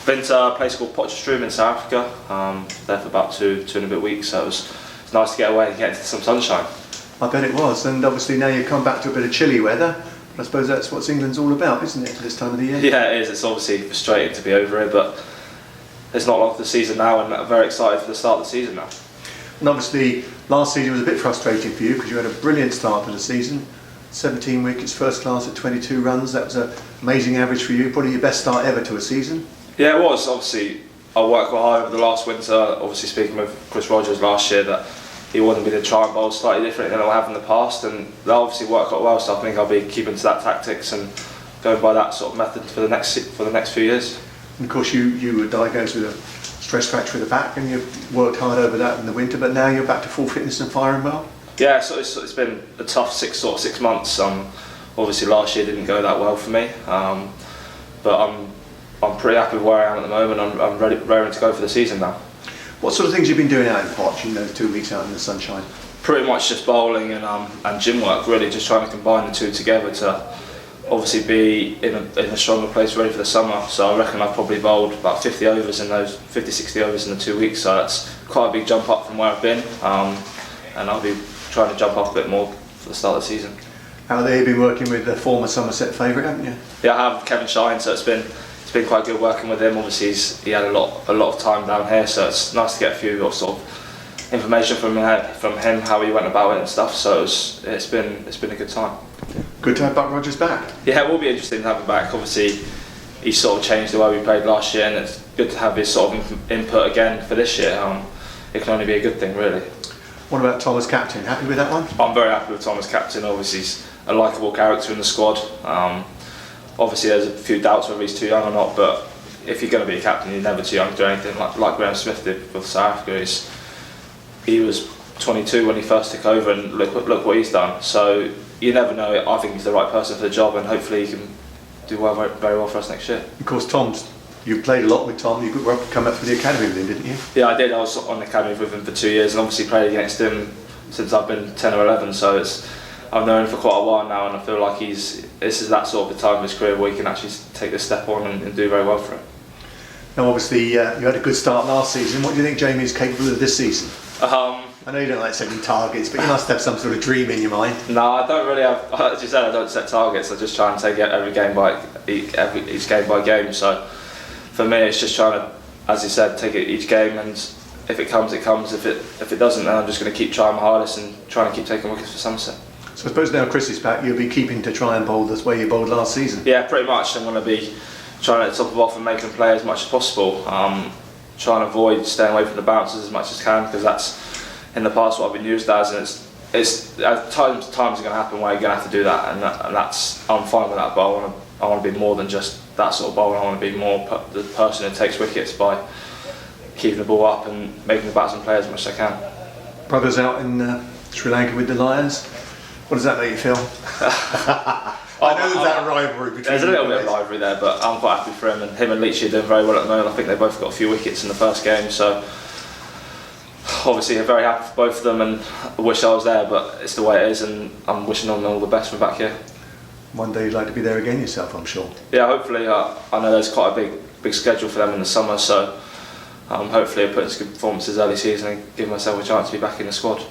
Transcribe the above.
Been to a place called Potchefstroom in South Africa. There for about two and a bit weeks, so it's nice to get away and get into some sunshine. I bet it was, and obviously now you've come back to a bit of chilly weather. I suppose that's what England's all about, isn't it, this time of the year? Yeah, it is. It's obviously frustrating to be over it, but it's not long for the season now, and I'm very excited for the start of the season now. And obviously last season was a bit frustrating for you because you had a brilliant start to the season. 17 wickets, first class at 22 runs. That was an amazing average for you, probably your best start ever to a season. Yeah, it was. Obviously, I worked quite hard over the last winter. Obviously, speaking with Chris Rogers last year, that he wanted me to try and bowl slightly different than I have in the past, and that obviously worked quite well. So I think I'll be keeping to that tactics and going by that sort of method for the next few years. And of course, you were diagnosed with a stress fracture of the back, and you worked hard over that in the winter. But now you're back to full fitness and firing well. Yeah, so it's been a tough 6 months. Obviously, last year didn't go that well for me, but I'm pretty happy with where I am at the moment. I'm ready to go for the season now. What sort of things have you been doing out in Potch in those 2 weeks out in the sunshine? Pretty much just bowling and gym work, really, just trying to combine the two together to obviously be in a stronger place ready for the summer. So I reckon I've probably bowled about 50 overs in those 50-60 overs in the 2 weeks, so that's quite a big jump up from where I've been, and I'll be trying to jump up a bit more for the start of the season. How have you been working with the former Somerset favourite, haven't you? Yeah, I have, Kevin Shine, so it's been quite good working with him. Obviously he had a lot of time down here, so it's nice to get a few sort of information from him, how he went about it and stuff. So it's been a good time. Good to have Buck Rogers back. Yeah, it will be interesting to have him back. Obviously he sort of changed the way we played last year, and it's good to have his sort of input again for this year. It can only be a good thing, really. What about Tom as captain? Happy with that one? I'm very happy with Tom as captain. Obviously he's a likeable character in the squad. Obviously there's a few doubts whether he's too young or not, but if you're going to be a captain, you're never too young to do anything. Like Graham Smith did with South Africa. He was 22 when he first took over, and look what he's done. So you never know. I think he's the right person for the job, and hopefully he can do very well for us next year. Of course, you played a lot with Tom. You come up for the academy with him, didn't you? Yeah, I did. I was on the academy with him for 2 years, and obviously played against him since I've been 10 or 11. So I've known him for quite a while now, and I feel like this is that sort of a time of his career where he can actually take this step on and do very well for it. Now, obviously, you had a good start last season. What do you think Jamie is capable of this season? I know you don't like setting targets, but you must have some sort of dream in your mind. No, I don't really have. As you said, I don't set targets. I just try and take every game each game by game. So for me, it's just trying to, as you said, take it each game, and if it comes, it comes. If it doesn't, then I'm just going to keep trying my hardest and trying to keep taking wickets for Somerset. So I suppose now Chris is back, you'll be keeping to try and bowl this way you bowled last season. Yeah, pretty much. I'm going to be trying to top them off and make them play as much as possible. Trying to avoid staying away from the bouncers as much as can, because that's in the past what I've been used as, and it's times are going to happen where you're going to have to do that, and that's I'm fine with that. But I want to be more than just that sort of bowler. I want to be more the person who takes wickets by keeping the ball up and making the batsmen play as much as I can. Brothers out in Sri Lanka with the Lions. What does that make you feel? I know there's that rivalry between. There's a little bit of rivalry there, but I'm quite happy for him and Leachy are doing very well at the moment. I think they both got a few wickets in the first game, so obviously I'm very happy for both of them, and I wish I was there, but it's the way it is, and I'm wishing them all the best from back here. One day you'd like to be there again yourself, I'm sure. Yeah, hopefully. I know there's quite a big schedule for them in the summer, so hopefully I'll put in some good performances early season and give myself a chance to be back in the squad.